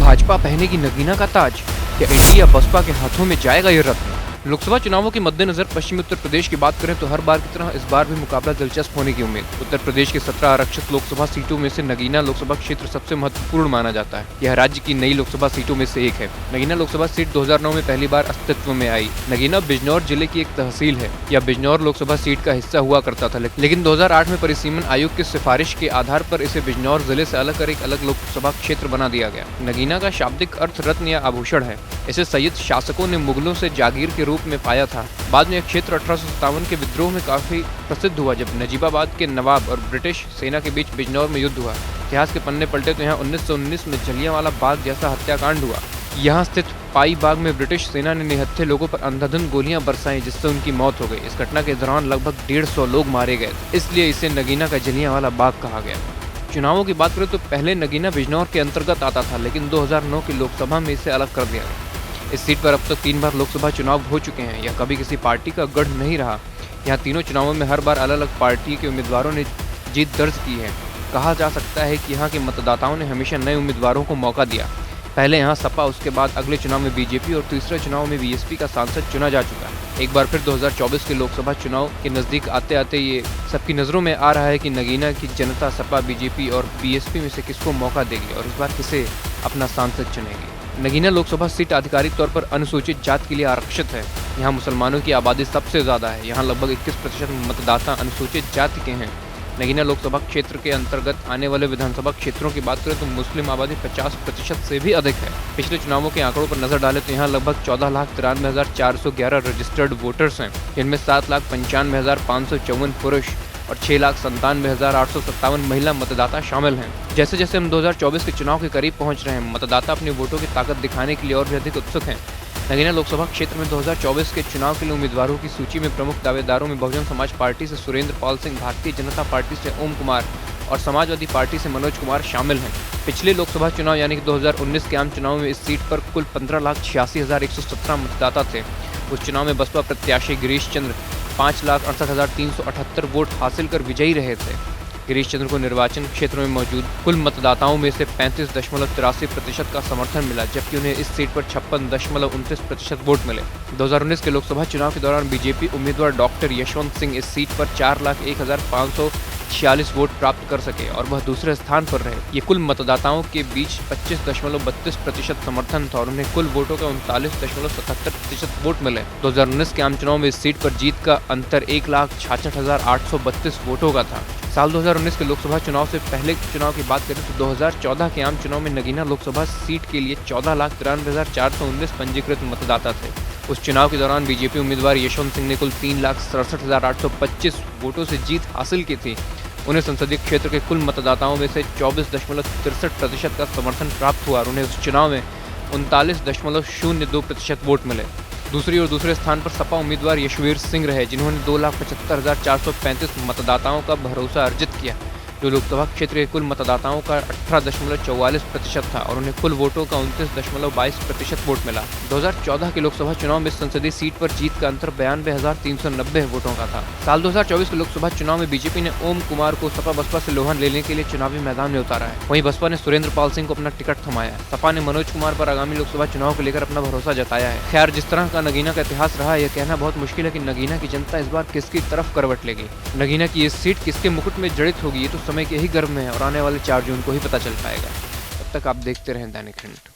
भाजपा पहनेगी नगीना का ताज या इंडिया बसपा के हाथों में जाएगा ये रत्न। लोकसभा चुनावों के मद्देनजर पश्चिमी उत्तर प्रदेश की बात करें तो हर बार की तरह इस बार भी मुकाबला दिलचस्प होने की उम्मीद। उत्तर प्रदेश के 17 आरक्षित लोकसभा सीटों में से नगीना लोकसभा क्षेत्र सबसे महत्वपूर्ण माना जाता है। यह राज्य की नई लोकसभा सीटों में से एक है। नगीना लोकसभा सीट 2009 में पहली बार अस्तित्व में आई। नगीना बिजनौर जिले की एक तहसील है। यह बिजनौर लोकसभा सीट का हिस्सा हुआ करता था, लेकिन 2008 में परिसीमन आयोग की सिफारिश के आधार पर इसे बिजनौर जिले से अलग कर एक अलग लोकसभा क्षेत्र बना दिया गया। नगीना का शाब्दिक अर्थ रत्न या आभूषण है। इसे सैयद शासकों ने मुगलों से जागीर के रूप में पाया था। बाद में यह क्षेत्र 1857 के विद्रोह में काफी प्रसिद्ध हुआ, जब नजीबाबाद के नवाब और ब्रिटिश सेना के बीच बिजनौर में युद्ध हुआ। इतिहास के पन्ने पलटे तो यहाँ 1919 में जलियांवाला बाग जैसा हत्याकांड हुआ। यहाँ स्थित पाई बाग में ब्रिटिश सेना ने निहत्थे लोगों पर अंधाधुंध गोलियां बरसाई, जिससे उनकी मौत हो गई। इस घटना के दौरान लगभग 150 लोग मारे गए, इसलिए इसे नगीना का जलियांवाला बाग कहा गया। चुनावों की बात करें तो पहले नगीना बिजनौर के अंतर्गत आता था, लेकिन 2009 की लोकसभा में इसे अलग कर दिया गया। इस सीट पर अब तक 3 बार लोकसभा चुनाव हो चुके हैं। यह कभी किसी पार्टी का गढ़ नहीं रहा। यहाँ तीनों चुनावों में हर बार अलग अलग पार्टी के उम्मीदवारों ने जीत दर्ज की है। कहा जा सकता है कि यहाँ के मतदाताओं ने हमेशा नए उम्मीदवारों को मौका दिया। पहले यहाँ सपा, उसके बाद अगले चुनाव में बीजेपी और तीसरे चुनाव में बीएसपी का सांसद चुना जा चुका है। एक बार फिर 2024 के लोकसभा चुनाव के नज़दीक आते आते ये सबकी नज़रों में आ रहा है कि नगीना की जनता सपा, बीजेपी और बीएसपी में से किसको मौका देगी और इस बार किसे अपना सांसद चुनेगी। नगीना लोकसभा सीट आधिकारिक तौर पर अनुसूचित जाति के लिए आरक्षित है। यहाँ मुसलमानों की आबादी सबसे ज़्यादा है। यहाँ लगभग 21% मतदाता अनुसूचित जाति के हैं। नगीना लोकसभा क्षेत्र के अंतर्गत आने वाले विधानसभा क्षेत्रों की बात करें तो मुस्लिम आबादी 50% से भी अधिक है। पिछले चुनावों के आंकड़ों पर नजर डालें तो यहाँ लगभग 14,93,411 रजिस्टर्ड वोटर्स हैं। इनमें 7,95,554 पुरुष और 6,97,857 महिला मतदाता शामिल हैं। जैसे जैसे हम 2024 के चुनाव के करीब पहुंच रहे हैं, मतदाता अपने वोटों की ताकत दिखाने के लिए और भी अधिक उत्सुक हैं। नगीना लोकसभा क्षेत्र में 2024 के चुनाव के लिए उम्मीदवारों की सूची में प्रमुख दावेदारों में बहुजन समाज पार्टी से सुरेंद्र पाल सिंह, भारतीय जनता पार्टी से ओम कुमार और समाजवादी पार्टी से मनोज कुमार शामिल हैं। पिछले लोकसभा चुनाव यानी कि 2019 के आम चुनाव में इस सीट पर कुल 15,86,117 मतदाता थे। उस चुनाव में बसपा प्रत्याशी गिरीश चंद्र 5,68,378 वोट हासिल कर विजयी रहे थे। गिरीश चंद्र को निर्वाचन क्षेत्र में मौजूद कुल मतदाताओं में से 35.83% का समर्थन मिला, जबकि उन्हें इस सीट पर 56.29% वोट मिले। 2019 के लोकसभा चुनाव के दौरान बीजेपी उम्मीदवार डॉक्टर यशवंत सिंह इस सीट पर 4,01,546 वोट प्राप्त कर सके और वह दूसरे स्थान पर रहे। ये कुल मतदाताओं के बीच 25.32% समर्थन था और उन्हें कुल वोटों का 39.77% वोट मिले। 2019 के आम चुनाव में इस सीट पर जीत का अंतर 1,66,832 वोटों का था। साल 2019 के लोकसभा चुनाव से पहले चुनाव की बात करें तो 2014 के आम चुनाव में नगीना लोकसभा सीट के लिए 14,93,419 पंजीकृत मतदाता थे। उस चुनाव के दौरान बीजेपी उम्मीदवार यशवंत सिंह ने कुल 3,67,825 वोटों से जीत हासिल की थी। उन्हें संसदीय क्षेत्र के कुल मतदाताओं में से 24.63% का समर्थन प्राप्त हुआ और उन्हें उस चुनाव में 39.02% वोट मिले। दूसरी ओर दूसरे स्थान पर सपा उम्मीदवार यशवीर सिंह रहे, जिन्होंने 2,75,435 मतदाताओं का भरोसा अर्जित किया, जो लोकसभा क्षेत्र के कुल मतदाताओं का 18.44% था और उन्हें कुल वोटों का 29.22% वोट मिला। 2014 के लोकसभा चुनाव में संसदीय सीट पर जीत का अंतर 92,390 वोटों का था। साल 2024 के लोकसभा चुनाव में बीजेपी ने ओम कुमार को सपा बसपा से लोहा लेने के लिए चुनावी मैदान में उतारा है। वहीं बसपा ने सुरेंद्र पाल सिंह को अपना टिकट थमाया है। सपा ने मनोज कुमार पर आगामी लोकसभा चुनाव को लेकर अपना भरोसा जताया है। खैर, जिस तरह का नगीना का इतिहास रहा है, यह कहना बहुत मुश्किल है कि नगीना की जनता इस बार किसकी तरफ करवट लेगी। नगीना की ये सीट किसके मुकुट में जड़ित होगी, ये तो समय के ही गर्भ में है और आने वाले 4 जून को ही पता चल पाएगा। तब तक आप देखते रहें दैनिक हिंट।